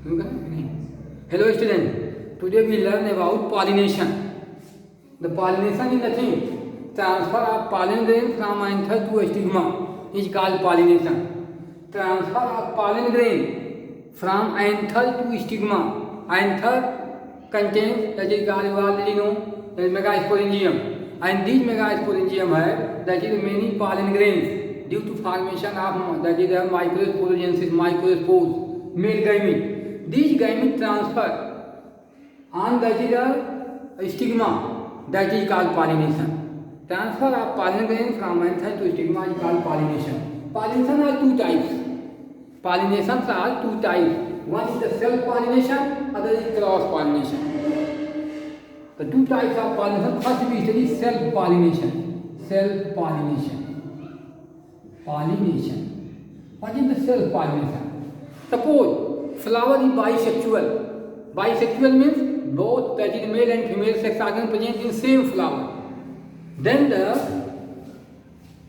नहीं. Hello student, today we learn about pollination. The pollination is nothing. Transfer of pollen grain from anther to stigma is called pollination. Transfer of pollen grain from anther to stigma. Anther contains, that is called, you already know, that is megasporangium. And this megasporangium है, that is many pollen grains due to formation of, that is microsporogenesis, microspores, male gamete. These gamete transfer on, that is a stigma, that is called pollination. Transfer of pollen grain from anther to stigma is called pollination. Pollination are two types. Pollinations are two types. One is the self-pollination, other is cross-pollination. The two types of pollination, first we study self-pollination. Self-pollination. Pollination. What is the self-pollination? Suppose flower is bisexual. Bisexual means both, that is male and female sex organ present in same flower. Then the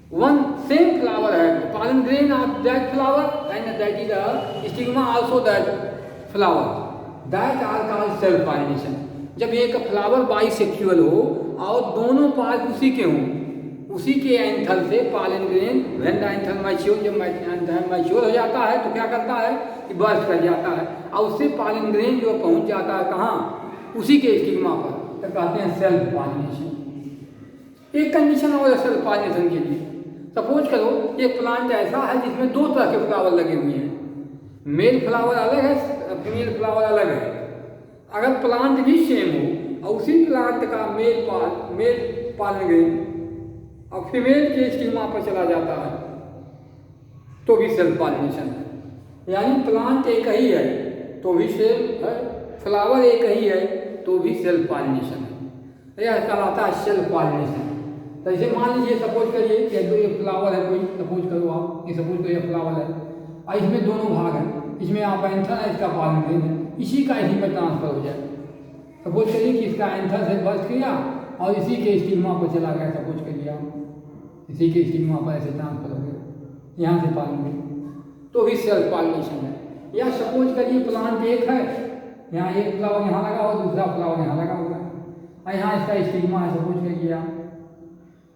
one same flower has pollen grain of that flower, and that is the stigma also that flower. That are called self pollination. जब एक flower bisexual हो और दोनों part उसी के हों, उसी के एंथल से pollen grain, when the anther mature, जब एंथल मैच्योर हो जाता है तो क्या करता है कि बर्स्ट कर जाता है और उससे पॉलन ग्रेन जो पहुंच जाता है कहाँ, उसी के स्टिग्मा पर, तो कहते हैं सेल्फ पॉलिनेशन. एक कंडीशन और सेल्फ पॉलिनेशन के लिए, सपोज करो एक प्लांट ऐसा है जिसमें दो तरह के फ्लावर लगे हुए हैं, मेल फ्लावर अलग है, फीमेल फ्लावर अलग है. अगर प्लांट भी सेम हो और उसी प्लांट का मेल पॉलन ग्रेन और फीमेल के स्टिग्मा पर चला जाता है तो भी सेल्फ पॉलिनेशन है. यानी प्लांट एक ही है तो भी सेम है, फ्लावर एक ही है तो भी सेल्फ पॉलिनेशन है. यह कहलाता है सेल्फ पॉलिनेशन. तो जैसे मान लीजिए, सपोज करिए कि ये फ्लावर है कोई, सपोज करो आप, ये सपोज करो ये फ्लावर है और इसमें दोनों भाग हैं, इसमें आप एंथर है, इसका पॉलन ग्रेन है, इसी का इसी में ट्रांसफर हो जाए. सपोज करिए कि इसका एंथर से बर्स्ट किया और इसी के स्टिग्मा पर चला गया, सपोज करिए आप, इसी के स्टिग्मा पर ऐसे ट्रांसफर हो गया, यहाँ से पॉलन ग्रेन, तो भी सेल्फ पॉलिनेशन है. या सपोज करिए प्लांट एक है, यहाँ एक फ्लावर यहाँ लगा हो, दूसरा फ्लावर यहाँ लगा हुआ है और यहाँ इसका स्टिग्मा है, सपोज करिए आप.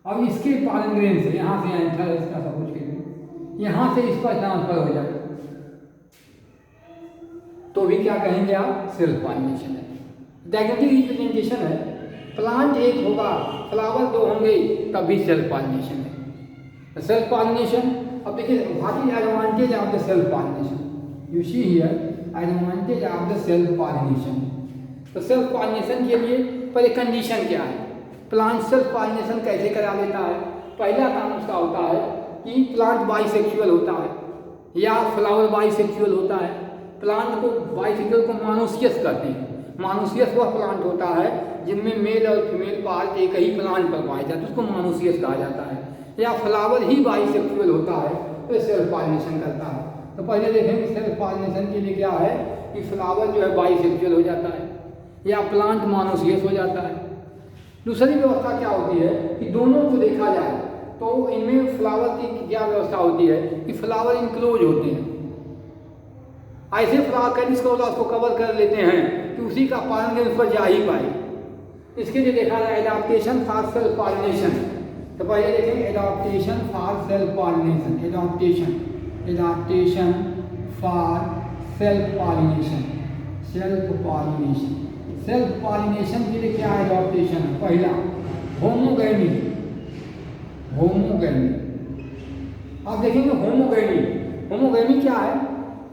अब इसके पॉलन ग्रेन से यहाँ से एंथर है इसका, सपोज करिए यहाँ से इस पर ट्रांसफर हो जाए तो भी क्या कहेंगे आप, सेल्फ पॉलिनेशन है. डायग्रामेटिक रिप्रेजेंटेशन है, प्लांट एक होगा फ्लावर दो होंगे तब भी सेल्फ पॉलिनेशन है. सेल्फ पॉलिनेशन, अब देखिए what is advantage of the self pollination, you see here advantage of the self pollination. तो सेल्फ पॉलिनेशन के लिए पहले कंडीशन क्या है, प्लांट सेल्फ पॉलिनेशन कैसे करा लेता है. पहला काम उसका होता है कि प्लांट बाइसेक्सुअल होता है या फ्लावर बाइसेक्सुअल होता है. प्लांट को बाइसेक्सुअल को मोनोसियस कहते हैं. मोनोसियस वह प्लांट होता है जिनमें मेल और फीमेल पार्ट एक ही प्लांट पर पाए जाते हैं, उसको मोनोसियस कहा जाता है. या फ्लावर ही बाइसेक्सुअल होता है तो सेल्फ पॉलिनेशन करता है. तो पहले देखेंगे सेल्फ पॉलिनेशन के लिए क्या है कि फ्लावर जो है बाइसेक्सुअल हो जाता है या प्लांट मोनोसियस हो जाता है. दूसरी व्यवस्था क्या होती है कि दोनों को देखा जाए तो इनमें फ्लावर की क्या व्यवस्था होती है कि फ्लावर इनक्लोज होते हैं. ऐसे फ्लावर कैरिस को उसको कवर कर लेते हैं कि उसी का पॉलन ग्रेन उस पर जा ही पाए. इसके लिए देखा जाए एडाप्टेशन फॉर सेल्फ पॉलिनेशन. तो पहले देखेंगे adaptation for self pollination. Adaptation for self pollination. Self pollination के लिए क्या एडाप्टेशन है, पहला होमोगैमी. आप देखेंगे होमोगैमी क्या है,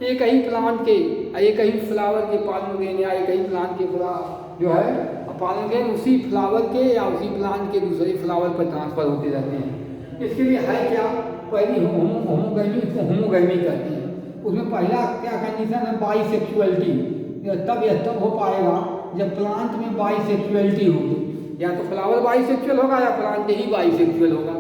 एक ही प्लांट के एक ही फ्लावर के पॉलन ग्रेन या एक ही प्लांट के जो है पॉलन ग्रेन उसी फ्लावर के या उसी प्लांट के दूसरे फ्लावर पर ट्रांसफर होते रहते हैं. इसके लिए है क्या, पहली होमोगैमी, उसको होमोगैमी कहते हैं. उसमें पहला क्या कंडीशन है, बाइसेक्सुअलिटी. तब हो पाएगा जब प्लांट में बाइसेक्सुअलिटी होगी, या तो फ्लावर बाइसेक्सुअल होगा या प्लांट ही बाइसेक्सुअल होगा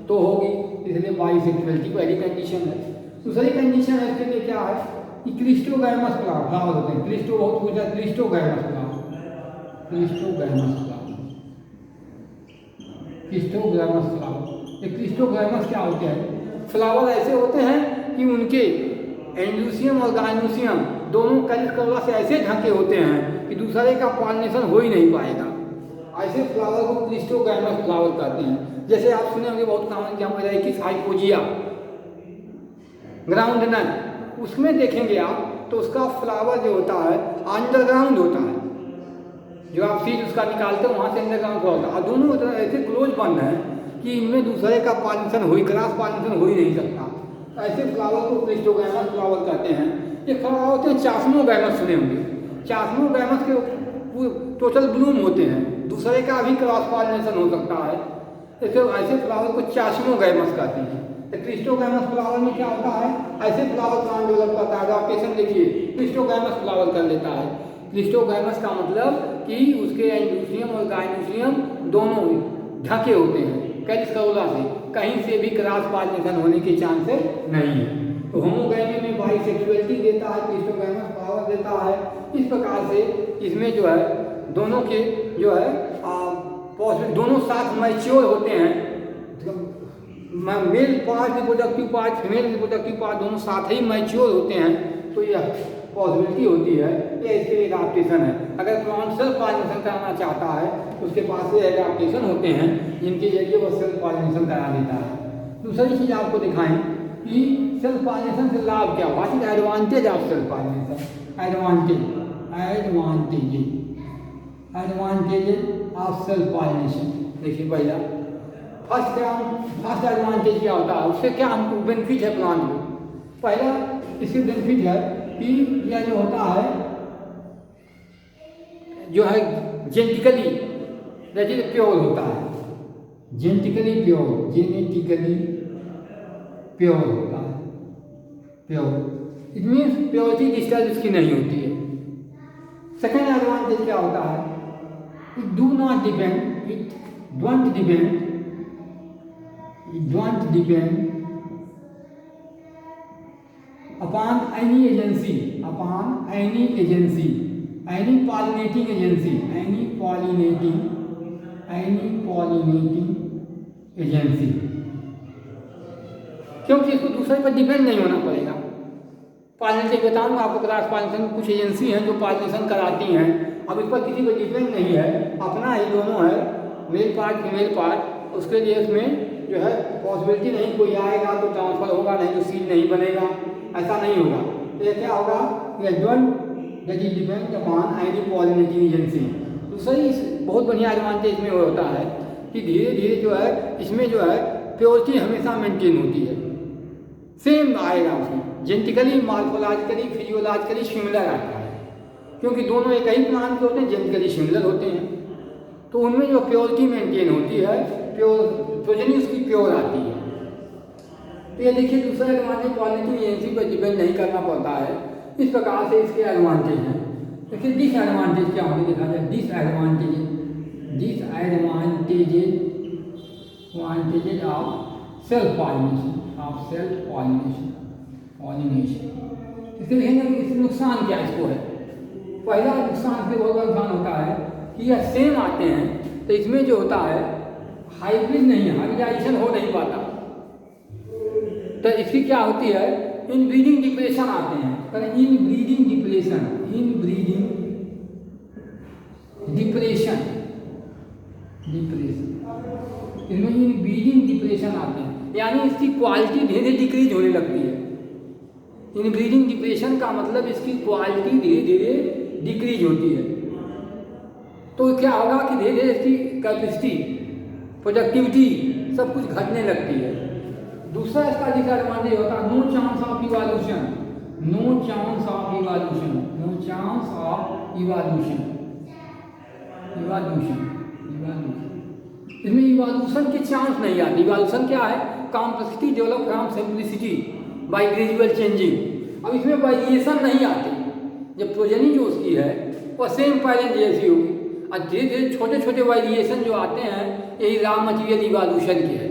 तो होगी, इसलिए बाइसेक्सुअलिटी पहली कंडीशन है. दूसरी कंडीशन है इसके लिए क्या है कि क्रिस्टोगैमस फ्लावर होते हैं. क्रिस्टो बहुत कुछ है, क्रिस्टोगैमस फ्लावर. ये क्रिस्टोगैमस क्या होते हैं, फ्लावर ऐसे होते हैं कि उनके एंडोसियम और गाइनोसियम दोनों कैलिस करोला से ऐसे ढके होते हैं कि दूसरे का पॉलिनेशन हो ही नहीं पाएगा। ऐसे फ्लावर को क्लिस्टोगैमस फ्लावर कहते हैं। जैसे आप सुने होंगे बहुत कॉमन एग्जाम्पल है कि हाइपोजिया ग्राउंड नट, उसमें देखेंगे आप तो उसका फ्लावर जो होता है अंडरग्राउंड होता है, जो आप सीड उसका निकालते हो वहाँ से अंडरग्राउंड होगा, और दोनों ऐसे क्लोज बंद है कि इनमें दूसरे का पॉलिनेशन हो ही क्रॉस पॉलिनेशन हो ही नहीं सकता। ऐसे फ्लावर को क्लिस्टोगैमस फ्लावर कहते हैं। ये फ्लावर होते हैं चास्मोगैमस, सुने होंगे। चास्मोगैमस के टोटल ब्लूम होते हैं, दूसरे का भी क्रॉस पॉलिनेशन हो सकता है। ऐसे फ्लावर को चास्मोगैमस कहते हैं। तो क्लिस्टोगैमस फ्लावर में क्या होता है, ऐसे फ्लावर प्लांट डेवलप करता है। एडॉप्टेशन देखिए क्लिस्टोगैमस फ्लावर कर लेता है। क्लिस्टोगैमस का मतलब कि उसके एंडोस्पर्म और गाइनोस्पर्म दोनों ढके होते हैं कैलिस करोला से, कहीं से भी क्रॉस पॉलिनेशन होने के चांसेस नहीं है। तो होमोगैमी में बाइसेक्सुअलिटी देता है, क्लिस्टोगैमस फ्लावर देता है। इस प्रकार से इसमें जो है दोनों के जो है दोनों साथ मैच्योर होते हैं। Male part reproductive part, female reproductive part दोनों साथ ही मैच्योर होते हैं। तो यह पॉसिबिलिटी होती है, ये इसके लिए एडाप्टेशन है। अगर प्लांट सेल्फ पॉलिनेशन कराना चाहता है तो उसके पास से एडाप्टेशन होते हैं जिनके जरिए वो सेल्फ पॉलिनेशन करा देता है। दूसरी चीज़ आपको दिखाएं कि सेल्फ पॉलिनेशन से लाभ क्या, what is advantage of self pollination. Advantage of self pollination देखिए, पहला फर्स्ट एडवांटेज क्या होता है, उससे क्या हमको बेनिफिट है प्लांट को। पहला इससे बेनिफिट है कि यह जो होता है जेनेटिकली दैट इज प्योर होता है, जेनेटिकली प्योर होता है। Pure it means purity disturb इसकी नहीं होती है। सेकेंड एडवांटेज क्या होता है, it don't depend upon any agency, any pollinating agency, क्योंकि इसको दूसरे पर डिपेंड नहीं होना पड़ेगा। पॉलिनेशन बताऊंगा आपको, क्रॉस पॉलिनेशन कुछ एजेंसी हैं जो पॉलिनेशन कराती हैं। अब इस पर किसी पर डिपेंड नहीं है, अपना ही दोनों है, मेल पार्ट फीमेल पार्ट। उसके लिए इसमें जो है पॉसिबिलिटी नहीं, कोई आएगा तो ट्रांसफर होगा, नहीं तो सीड नहीं बनेगा, ऐसा नहीं होगा। तो ये क्या होगा, that is depend upon any pollinating agency. दूसरी बहुत बढ़िया एडवांटेज में होता है कि धीरे धीरे जो है इसमें जो है प्योरिटी हमेशा मेंटेन होती है, सेम आएगा उसमें, जेनेटिकली मॉर्फोलॉजिकली फिजियोलॉजिकली सिमिलर आता है, क्योंकि दोनों एक ही प्लांट के होते हैं, जेनेटिकली सिमिलर होते हैं। तो उनमें जो प्योरिटी मेंटेन होती है, प्रोजेनी उसकी प्योर आती है। तो ये देखिए दूसरा एडवांटेज, पॉलिनेटिंग एजेंसी पर डिपेंड नहीं करना पड़ता है। इस प्रकार से इसके एडवांटेज हैं। देखिए डिसएडवांटेज क्या होने देखा जाए, डिसएडवांटेज ऑफ सेल्फ पॉलिनेशन। इसके देखेंगे इससे नुकसान क्या इसको है। पहला नुकसान से बहुत बड़ा नुकसान होता है कि यह सेम आते हैं तो इसमें जो होता है हाइब्रिड नहीं है, हाइब्रिडाइजेशन हो नहीं पाता। तो इसकी क्या होती है, इनब्रीडिंग डिप्रेशन आते हैं। इनब्रीडिंग डिप्रेशन इसमें इनब्रीडिंग डिप्रेशन आते हैं, यानी इसकी क्वालिटी धीरे धीरे डिक्रीज होने लगती है। इनब्रीडिंग डिप्रेशन का मतलब इसकी क्वालिटी धीरे धीरे डिक्रीज होती है। तो क्या होगा कि धीरे धीरे इसकी कैपेसिटी, प्रोडक्टिविटी सब कुछ घटने लगती है। दूसरा इसका डिसएडवांटेज होता है नो चांस ऑफ इवोल्यूशन। इसमें इवोल्यूशन के चांस नहीं आते। इवोल्यूशन क्या है, complexity develop from simplicity by gradual changing. अब इसमें वेरिएशन नहीं आते। जब प्रोजेनी जो उसकी है वह सेम पेरेंट जैसी होगी, और धीरे धीरे छोटे छोटे वेरिएशन जो आते हैं यही रॉ मटेरियल इवोल्यूशन के है।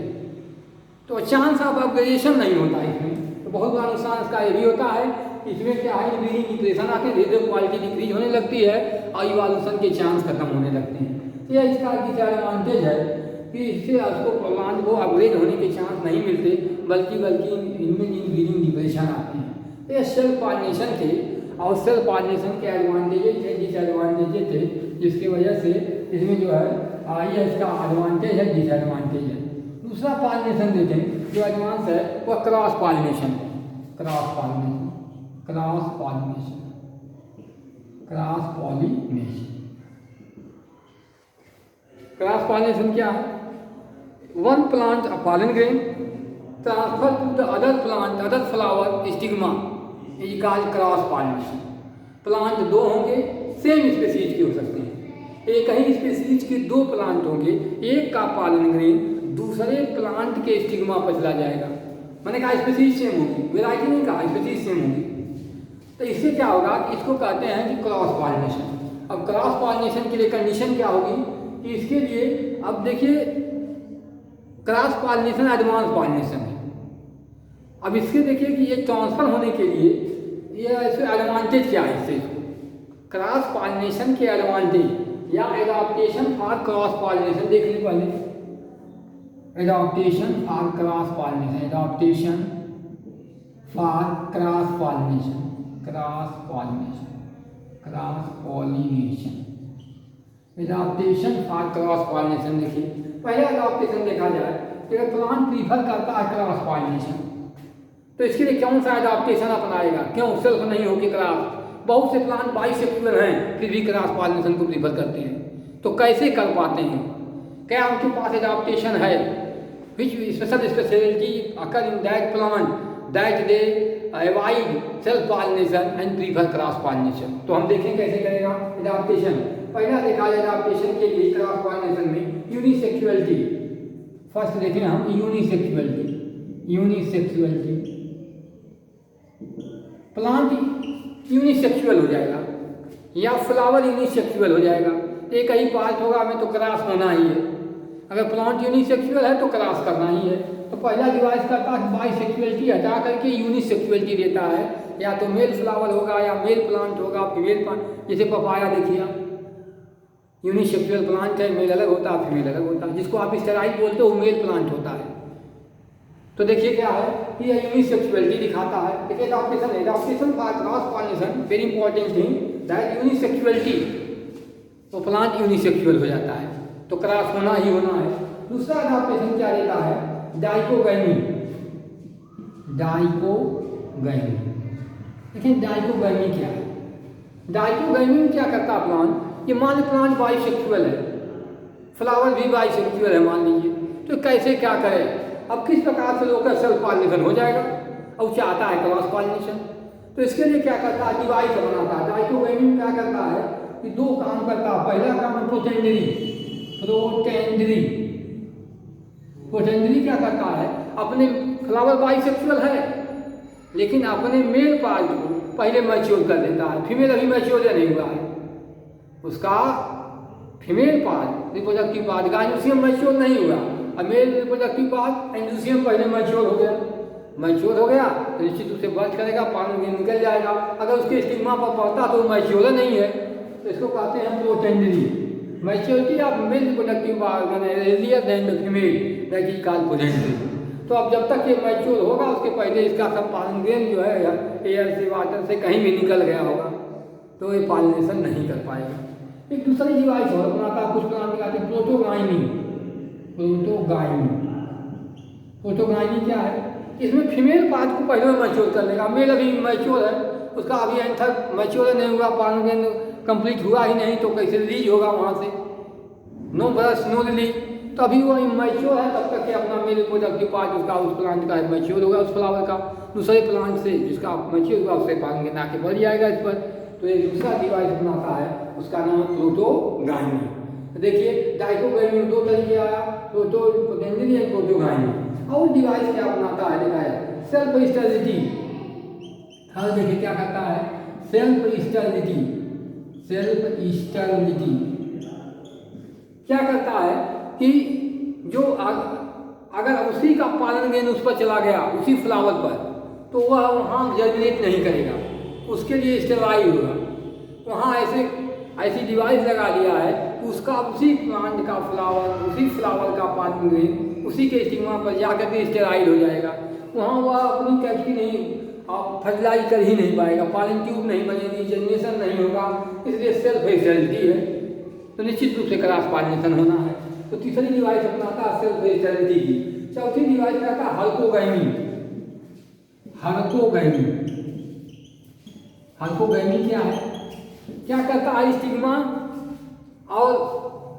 तो चांस ऑफ अपग्रेडेशन नहीं होता इसमें। तो बहुत बड़ा नुकसान इसका ये भी होता है, इसमें क्या है, इनब्रीडिंग डिप्रेशन आके धीरे धीरे क्वालिटी डिक्रीज होने लगती है और इवोल्यूशन के चांस खत्म होने लगते हैं। तो यह इसका डिसएडवांटेज है कि इससे उसको प्लांट को अपग्रेड होने के चांस नहीं मिलते, बल्कि इनमें इनब्रीडिंग डिप्रेशन आते हैं। तो यह सेल्फ पॉलिनेशन के और सेल्फ पॉलिनेशन के एडवांटेजेस थे, डिसएडवांटेजेस थे, जिसकी वजह से इसमें जो है ये इसका एडवांटेज है, डिसएडवांटेज है। दूसरा पॉलिनेशन देखें जो एडवांस है वह क्रॉस पॉलिनेशन है। Cross pollination, cross pollination, cross pollination. Cross pollination क्या है? One plant a pollen grain transfer to the other plant, other flower stigma is called cross pollination. Plant दो होंगे, सेम स्पीसीज के हो सकते हैं, एक ही स्पीसीज के दो प्लांट होंगे, एक का पॉलन ग्रेन दूसरे प्लांट के स्टिग्मा पर चला जाएगा। मैंने कहा स्पीसीज सेम होगी, वेराइटी नहीं कहा, स्पीसीज सेम होगी। तो इससे क्या होगा कि इसको कहते हैं कि क्रॉस पॉलिनेशन। अब क्रॉस पॉलिनेशन के लिए कंडीशन क्या होगी कि इसके लिए अब देखिए क्रॉस पॉलिनेशन एडवांस पॉलिनेशन है। अब इसके देखिए कि ये ट्रांसफर होने के लिए ये ऐसे एडवांटेज क्या है इससे, क्रॉस पॉलिनेशन के एडवांटेज या एडाप्टेशन फॉर क्रॉस पॉलिनेशन देख लीजिए पहले। Adaptation for cross pollination, adaptation for cross pollination, cross pollination, cross pollination, adaptation for cross pollination. देखिए पहले एडाप्टेशन देखा जाए कि अगर प्लांट प्रीफर करता है क्रॉस पॉलिनेशन तो इसके लिए कौन सा एडाप्टेशन अपनाएगा? क्यों सेल्फ नहीं होगी क्रॉस? बहुत से प्लांट बाइसेक्सुअल हैं फिर भी क्रॉस पॉलिनेशन को प्रीफर करते हैं, तो कैसे कर पाते हैं? क्या उनके पास एडाप्टेशन है? Which special speciality occur in that plant that they avoid self pollination and prefer cross pollination. तो हम देखें कैसे करेगा एडाप्टेशन। पहला देखा जाए एडाप्टेशन के लिए क्रॉस पॉलिनेशन में यूनिसेक्सुअलिटी। फर्स्ट देखें हम यूनिसेक्सुअलिटी, यूनिसेक्सुअलिटी प्लांट यूनिसेक्सुअल हो जाएगा या फ्लावर यूनिसेक्सुअल हो जाएगा, एक ही पार्ट होगा हमें तो क्रॉस होना ही है। अगर प्लांट यूनिसेक्सुअल है तो क्रॉस करना ही है। तो पहला डिवाइस करता है बाइसेक्सुअलिटी हटा करके यूनिसेक्सुअलिटी देता है, या तो मेल फ्लावर होगा या मेल प्लांट होगा फीमेल प्लांट। जैसे पपाया देखिए आप, यूनिसेक्सुअल प्लांट है, मेल अलग होता है फीमेल अलग होता है, जिसको आप स्टेराइल बोलते हो मेल प्लांट होता है। तो देखिए क्या है कि यह यूनिसेक्सुअलिटी दिखाता है। देखिए adaptation, adaptation for cross pollination very important thing that unisexuality, तो प्लांट यूनिसेक्सुअल हो जाता है तो क्रॉस होना ही होना है। दूसरा एडाप्टेशन क्या देता है? Dichogamy, dichogamy. देखिए डाइकोगैमी क्या है? डाइकोगैमी में क्या करता है प्लांट? ये मान प्लांट बाइसेक्सुअल है, फ्लावर भी बाइसेक्सुअल है मान लीजिए, तो कैसे क्या करे? अब किस प्रकार से लोग का सेल्फ पॉलिनेशन हो जाएगा और चाहता है क्रॉस पॉलिनेशन, तो इसके लिए क्या करता है? डिवाइस बनाता है। डाइकोगैमी में क्या करता है कि दो काम करता है। पहला काम है प्रोटेंडरी, प्रोटेंडरी, प्रोटेंडरी क्या करता है? अपने फ्लावर बाइसेक्सुअल है लेकिन अपने मेल पार्ट को पहले मैच्योर कर देता है। फीमेल अभी मैच्योर नहीं हुआ है, उसका female part reproductive part gynoecium mature नहीं हुआ, अब मेल रिप्रोडक्टिव पार्ट एंडोसियम पहले मैच्योर हो गया। मैच्योर हो गया तो निश्चित रूप से बर्थ करेगा, पानी निकल जाएगा। अगर उसके स्टिग्मा पर पड़ता तो मैच्योर नहीं है, तो इसको कहते हैं protandry. Maturity of male reproductive part earlier than the female that is called protandry. तो अब जब तक ये मैच्योर होगा उसके पहले इसका सब पॉलिनेशन जो है एयर से वाटर से कहीं भी निकल गया होगा तो ये पॉलिनेशन नहीं कर पाएगा। एक दूसरी डिवाइस और बनाता है, कुछ प्लांट दिखाते हैं प्रोटोगाइनी। प्रोटोगाइनी, प्रोटोगाइनी क्या है? इसमें फीमेल पार्ट को पहले मैच्योर कर लेगा। मेल अभी मैच्योर है, उसका अभी एंथर मैच्योर नहीं हुआ, पॉलिनेशन कंप्लीट हुआ ही नहीं, तो कैसे रिलीज होगा वहाँ से? No brush no release. तो अभी वो मैच्योर है तब तक कि अपना मेल रिप्रोडक्टिव पार्ट उसका उस प्लांट का मैच्योर होगा, उस फ्लावर का दूसरे प्लांट से जिसका मैच्योर हुआ उससे पॉलिनेशन आके बढ़ जाएगा इस पर। तो एक दूसरा डिवाइस बनाता है, उसका नाम है प्रोटोगाइनी। तो देखिए डाइकोगैमी में दो तरीके आया, प्रोटेंडरी एंड प्रोटोगाइनी। और डिवाइस क्या बनाता है? देखा है सेल्फ स्टेरिलिटी। हर देखिए क्या करता है? सेल्फ स्टेरिलिटी, सेल्फ स्टेरिलिटी क्या करता है कि जो अगर उसी का पालन गेंद उस पर चला गया उसी फ्लावर पर तो वह वहाँ जर्मिनेट नहीं करेगा, उसके लिए स्टेराइल होगा। वहाँ ऐसी डिवाइस लगा दिया है कि उसका उसी प्लांट का फ्लावर, उसी फ्लावर का पालन गेंद उसी के स्टिग्मा पर जाकर के स्टेराइल हो जाएगा। वहाँ वह अपनी कैविटी नहीं, आप फर्टिलाइज कर ही नहीं पाएगा, पॉलन ट्यूब नहीं बनेगी, जनरेशन नहीं होगा, इसलिए सेल्फ स्टेरिलिटी है। तो निश्चित रूप से क्रॉस पॉलिनेशन होना है। तो तीसरी डिवाइस अपनाता है सेल्फ स्टेरिलिटी की। चौथी डिवाइस रहता है हल्कोगैमी। हल्कोगैमी, हल्कोगैमी क्या है? क्या करता है? स्टिग्मा और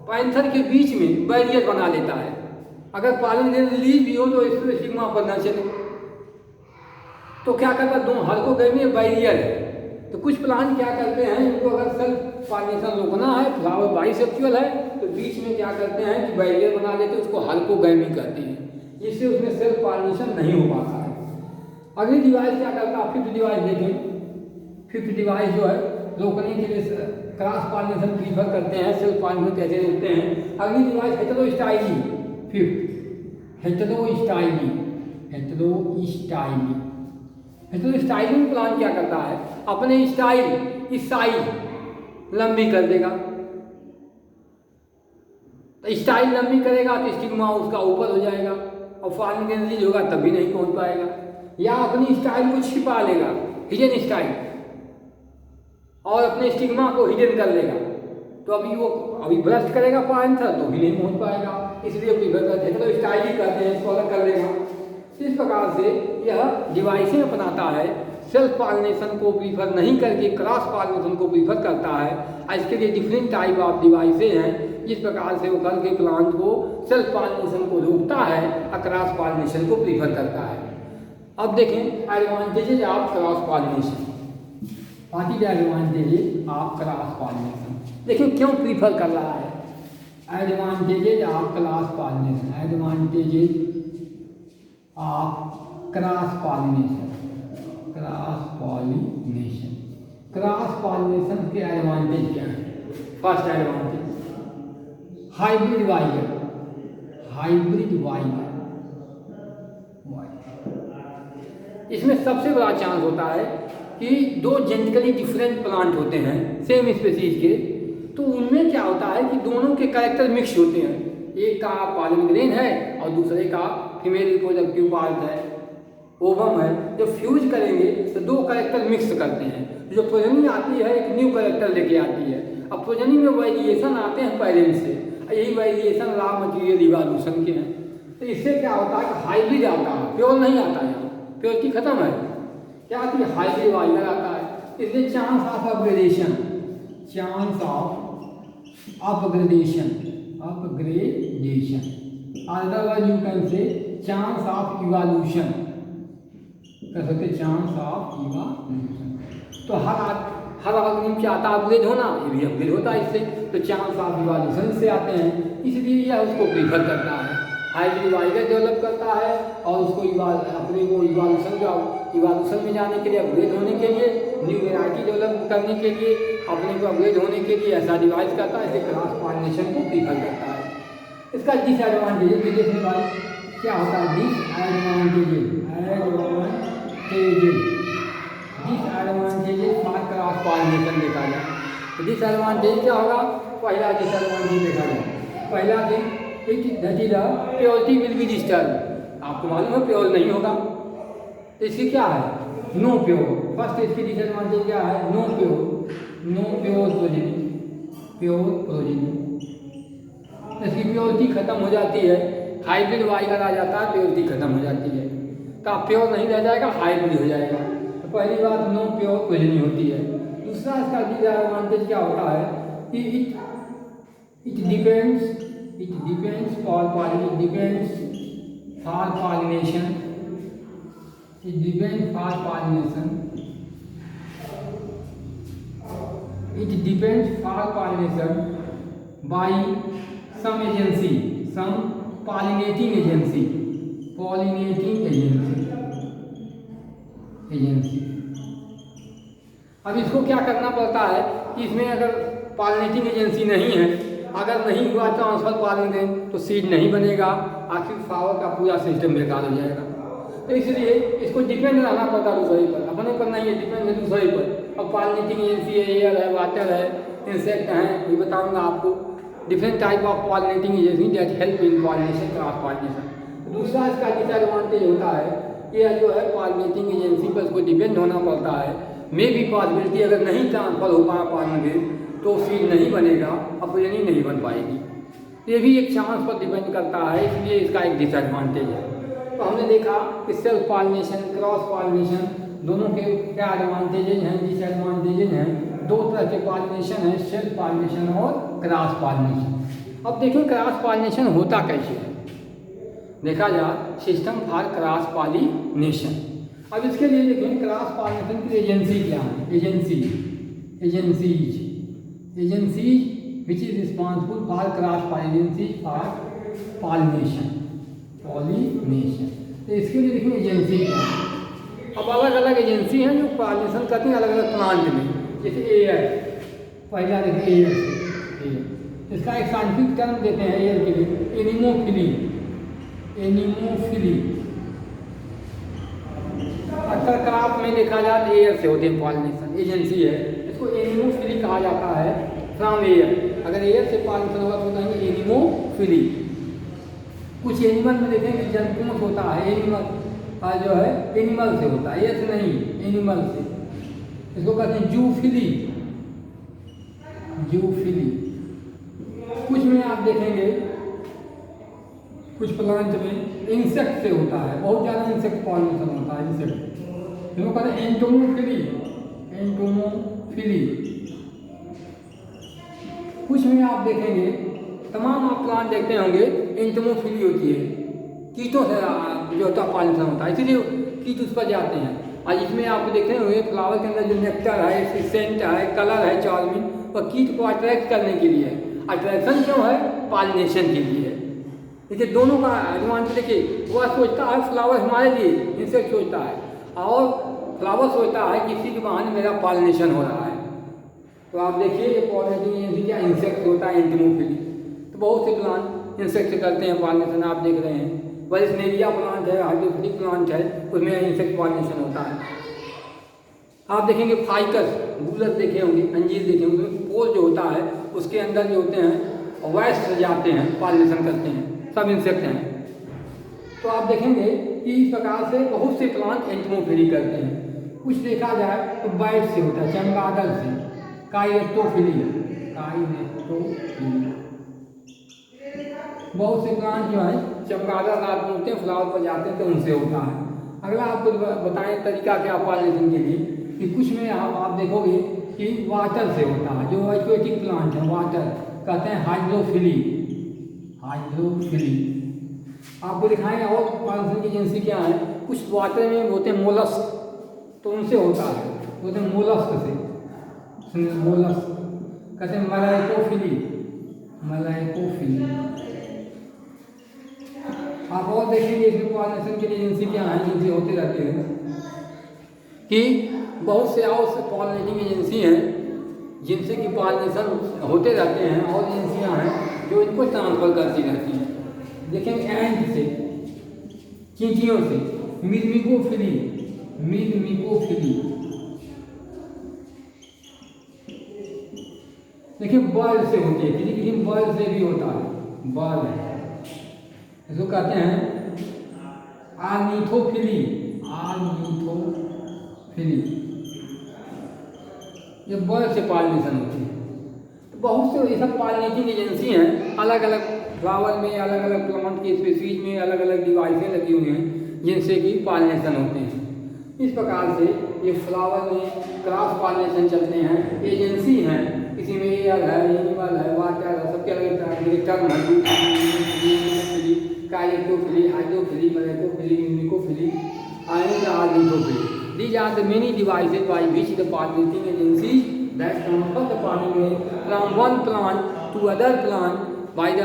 पैंथर के बीच में बैरियर बना लेता है। अगर पॉलन ग्रेन रिलीज भी हो तो इसमें स्टिग्मा पर न चले, तो क्या करता है? दोनों हल्कोगैमी बैरियर है। तो कुछ प्लांट क्या करते हैं, इनको अगर सेल्फ पॉलिनेशन रोकना है, फ्लावर बाइसेक्सुअल है, तो बीच में क्या करते हैं कि बैरियर बना लेते हैं, उसको हल्कोगैमी कहते हैं, जिससे उसमें सेल्फ पॉलिनेशन नहीं हो पाता है। अगली डिवाइस क्या करता है? फिफ्थ डिवाइस देखें। फिफ्थ डिवाइस जो है रोकने के लिए क्रॉस पॉलिनेशन प्रीफर करते हैं, सेल्फ पॉलिनेशन कैसे रोकते हैं। अगली device heterostyly. Fifth heterostyly. Heterostyly, heterostyling plant क्या करता है? अपने स्टाइल लंबी कर देगा। तो स्टाइल लंबी करेगा तो स्टिग्मा उसका ऊपर हो जाएगा और पॉलन ग्रेन रिलीज होगा तभी नहीं पहुंच पाएगा। या अपनी स्टाइल को छिपा लेगा, हिडन स्टाइल, और अपने स्टिग्मा को हिडन कर लेगा, तो अभी ब्रस्ट करेगा पैंथर तो भी नहीं पहुंच पाएगा, इसलिए प्रीफर करते हैं। तो स्टाइल ही करते हैं, इसको अलग कर लेगा। इस प्रकार से यह डिवाइसें अपनाता है, सेल्फ पॉलिनेशन को प्रीफर नहीं करके क्रॉस पॉलिनेशन को प्रीफर करता है। और इसके लिए डिफरेंट टाइप ऑफ डिवाइसें हैं, जिस प्रकार से वो करके प्लांट को सेल्फ पॉलिनेशन को रोकता है और क्रॉस पॉलिनेशन को प्रीफर करता है। अब देखें advantages of cross pollination. What is advantages of cross pollination? देखिए क्यों प्रीफर कर रहा है। Advantages of cross pollination, advantages of cross pollination. Cross pollination, cross pollination के एडवांटेज क्या है? First advantage hybrid vigour. Hybrid vigour, इसमें सबसे बड़ा चांस होता है कि दो जेनेटिकली डिफरेंट प्लांट होते हैं सेम स्पीशीज के, तो उनमें क्या होता है कि दोनों के कैरेक्टर मिक्स होते हैं। एक का पॉलन ग्रेन है और दूसरे का फीमेल रिप्रोडक्टिव पार्ट है, ओवम है। जब फ्यूज करेंगे तो दो कैरेक्टर मिक्स करते हैं। जो प्रोजनी आती है एक न्यू कैरेक्टर लेके आती है। अब प्रोजनी में वेरिएशन आते हैं पेरेंट्स से, यही वेरिएशन रॉ मटीरियल इवोल्यूशन के हैं। तो इससे क्या होता है कि हाइब्रिड आता है, प्योर नहीं आता है, प्योरिटी खत्म है। क्या आती है? हाइब्रिड वाइगर आता है। इसलिए chance of upgradation, chance of upgradation, upgradation, otherwise you can say chance of evolution, कह सकते चांस ऑफ इवोल्यूशन। तो हर ऑर्गेनिज्म चाहता है अपग्रेड होना, ये भी अपग्रेड होता है इससे, तो चांस ऑफ इवोल्यूशन से आते हैं, इसलिए यह उसको प्रीफर करता है। हाइब्रिड वाइगर डेवलप करता है और उसको अपने को इवोल्यूशन में जाने के लिए, अपग्रेड होने के लिए, न्यू वेराइटी डेवलप करने के लिए, अपने को अपग्रेड होने के लिए ऐसा डिवाइस करता है। इसे क्रॉस पॉलिनेशन को प्रीफर करता है। इसका डिसएडवांटेजेस भी देखने वाले क्या होता है? डिसएडवांटेजेस फॉर क्रॉस पॉलिनेशन देखा जाए तो डिसएडवांटेज क्या होगा? पहला डिसएडवांटेज देखा जाए, पहला thing that is purity will be disturb. आपको मालूम है प्योर नहीं होगा, तो इसकी क्या है? No pure. फर्स्ट इसकी डिसएडवांटेज क्या है? No pure progeny, pure progeny. इसकी प्योरिटी खत्म हो जाती है। हाइब्रिड वाइगर आ जाता है, प्योरिटी खत्म हो जाती है, तो आप प्योर नहीं रह जाएगा, हाइब्रिड हो जाएगा। तो पहली बात नो प्योर प्रोजेनी होती है। दूसरा इसका डिसएडवांटेज क्या होता है कि it depends for pollination, it depends for pollination by some agency, some pollinating agency, अब इसको क्या करना पड़ता है कि इसमें अगर पॉलिनेटिंग एजेंसी नहीं है, अगर नहीं हुआ ट्रांसफर पॉलन ग्रेन तो सीड नहीं बनेगा, आखिर फ्लावर का पूरा सिस्टम बेकार हो जाएगा। तो इसलिए इसको डिपेंड रहना पड़ता है दूसरे पर, अपने पर नहीं है, डिपेंड है दूसरे पर। अब पॉलिनेटिंग एजेंसी है, एयर है, वाटर है, इंसेक्ट हैं, ये बताऊंगा आपको। Different type of pollinating agency that help in pollination, cross pollination. दूसरा इसका डिसएडवांटेज होता है ये जो है पॉलिनेटिंग एजेंसी पर उसको डिपेंड होना पड़ता है। मे भी पॉसिबिलिटी अगर नहीं ट्रांसफर हो पाया पॉलन ग्रेन तो सीड नहीं बनेगा, अपोजनी नहीं बन पाएगी। ये भी एक चांस पर डिपेंड करता है, इसलिए इसका एक डिसएडवांटेज है। तो हमने देखा कि सेल्फ पॉलिनेशन, क्रॉस पॉलिनेशन दोनों के क्या एडवांटेजेज हैं, डिसएडवांटेजेज हैं। दो तरह के पॉलिनेशन है, सेल्फ पॉलिनेशन और क्रॉस पॉलिनेशन। अब देखें क्रॉस पॉलिनेशन होता कैसे है। देखा जाए सिस्टम फॉर क्रॉस पॉलिनेशन। अब इसके लिए देखें क्रॉस पॉलिनेशन की एजेंसी क्या है। Agencies which is responsible for cross pollination for pollination। तो इसके लिए देखिए एजेंसी क्या है। अब अलग अलग एजेंसी हैं जो पॉलिनेशन करती हैं अलग अलग प्लांट में। जैसे एयर, पहला देखिए एयर, इसका एक साइंटिफिक टर्म देते हैं एयर के लिए, एनिमोफिली। अक्सर क्रॉप में देखा जाए तो एयर से होते हैं पॉलिनेशन, एजेंसी है, इसको एनिमोफिली कहा जाता है फ्रॉम एयर। अगर एयर से पॉलिनेशन होगा तो कहेंगे एनिमोफिली। कुछ एनिमल में देखेंगे जंतुओं से होता है, एनिमल जो है एनिमल से होता है, एयर से नहीं, एनिमल से। इसको कहते हैं जूफिली। कुछ में आप देखेंगे कुछ प्लांट में इंसेक्ट से होता है, बहुत ज़्यादा इंसेक्ट पॉलिनेशन होता है, इंसेक्ट। इसको कहते हैं एंटोमोफिली। कुछ में आप देखेंगे, तमाम आप प्लांट देखते होंगे एंटोमोफिली होती है, कीटों से जो होता पॉलिनेशन होता है, इसीलिए कीट उस पर जाते हैं। और इसमें आप देखते होंगे फ्लावर के अंदर जो नेक्टर है, सेंट है, कलर है, चार्मिन, वह कीट को अट्रैक्ट करने के लिए है। अट्रैक्शन क्यों है? पॉलिनेशन के लिए है। देखिए दोनों का एडवांटेज देखिए, वह सोचता है फ्लावर हमारे लिए, इंसेक्ट सोचता है, और फ्लावर सोचता है कि इसी के बहाने मेरा पॉलिनेशन हो रहा है। तो आप देखिए ये पॉलिनेटिंग एजेंसी क्या इंसेक्ट होता है, एंटोमोफिली। तो बहुत से प्लांट इंसेक्ट से करते हैं पॉलिनेशन, आप देख रहे हैं। वैल्सनेरिया प्लांट है, हाइड्रोफिलिक प्लांट है, उसमें इंसेक्ट पॉलिनेशन होता है। आप देखेंगे फाइकस, गुलर देखे होंगे, अंजीर देखे होंगे, पोल जो होता है उसके अंदर जो होते हैं वैक्स जाते हैं, पॉलिनेशन करते हैं, सब इंसेक्ट हैं। तो आप देखेंगे कि इस प्रकार से बहुत से प्लांट एंटोमोफिली करते हैं। कुछ देखा जाए तो बाइट से होता है, चमगादड़ से, काइनेटोफिली। बहुत से प्लांट जो है चमगादड़ रात में होते हैं, फ्लावर पर जाते हैं, तो उनसे होता है। अगला आपको बताएं तरीका क्या पॉलिनेशन के लिए, कि कुछ में आप देखोगे कि वाटर से होता है, जो एक्वेटिक प्लांट है, वाटर कहते हैं हाइड्रोफिली। आपको दिखाएंगे और पॉलिनेशन की एजेंसी क्या है। कुछ वाटर में होते हैं मोलस्क, तो उनसे होता है, होते हैं मोलस्क से, कहते हैं मलाइकोफिली। आप और देखेंगे इसमें पॉलिनेशन की एजेंसी क्या है, जिनसे होते रहते हैं कि बहुत से और पॉलिनेटिंग एजेंसी हैं जिनसे कि पॉलिनेशन होते रहते हैं, और एजेंसियां हैं जो इनको ट्रांसफर करती रहती हैं। देखेंगे एंट से, चींटियों से, मिर्मिकोफिली। देखिए बर्ड से होती है, किसी बर्ड से भी होता है, बर्ड इसको कहते हैं आर्निथोफिली। ये बर्ड से पॉलिनेशन होती है। तो बहुत से ये सब पॉलिनेटिंग एजेंसी हैं, अलग अलग फ्लावर में, अलग अलग प्लांट की स्पीसीज में अलग अलग डिवाइसें लगी हुई हैं जिनसे कि पॉलिनेशन होते हैं। इस प्रकार से ये फ्लावर में क्रॉस पॉलिनेशन चलते हैं, एजेंसी हैं, किसी में एयर है, एनिमल है, वाटर है, सबके अलग टर्म है, काइनेटोफिली, hydrophily, मलाइकोफिली, मिर्मिकोफिली, and ornithophilia. These are the many devices by which the pollinating agencies that transfer the pollen from one plant to other plant by the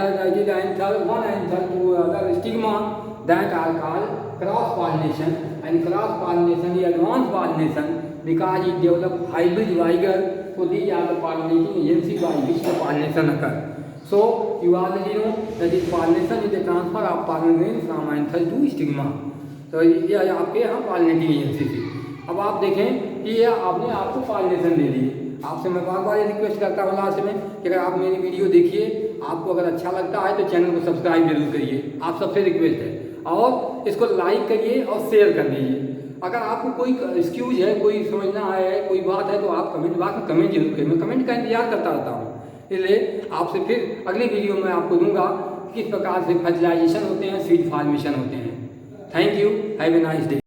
one anther to other stigma, that are called cross pollination. And cross pollination is advanced pollination because it develops hybrid vigor. So these are the pollinating agencies by which the pollination occurs. So you already know that this pollination is the transfer of pollen grain from anther to stigma. तो यह आपके यहाँ pollinating agency थी। अब आप देखें कि यह आपने आपको पॉलिनेशन दे दी। आपसे मैं बार बार ये रिक्वेस्ट करता हूँ लास्ट में कि अगर आप मेरी वीडियो देखिए, आपको अगर अच्छा लगता है तो चैनल को सब्सक्राइब जरूर करिए, आप सबसे रिक्वेस्ट है। और इसको लाइक करिए और शेयर कर दीजिए। अगर आपको कोई एक्सक्यूज है, कोई समझना है, कोई बात है, तो आप कमेंट बॉक्स में कमेंट जरूर करिए। मैं कमेंट का इंतजार करता रहता हूँ। इसलिए आपसे फिर अगली वीडियो में आपको दूंगा किस प्रकार से फर्टिलाइजेशन होते हैं, सीड फॉर्मेशन होते हैं। Thank you, have a nice day.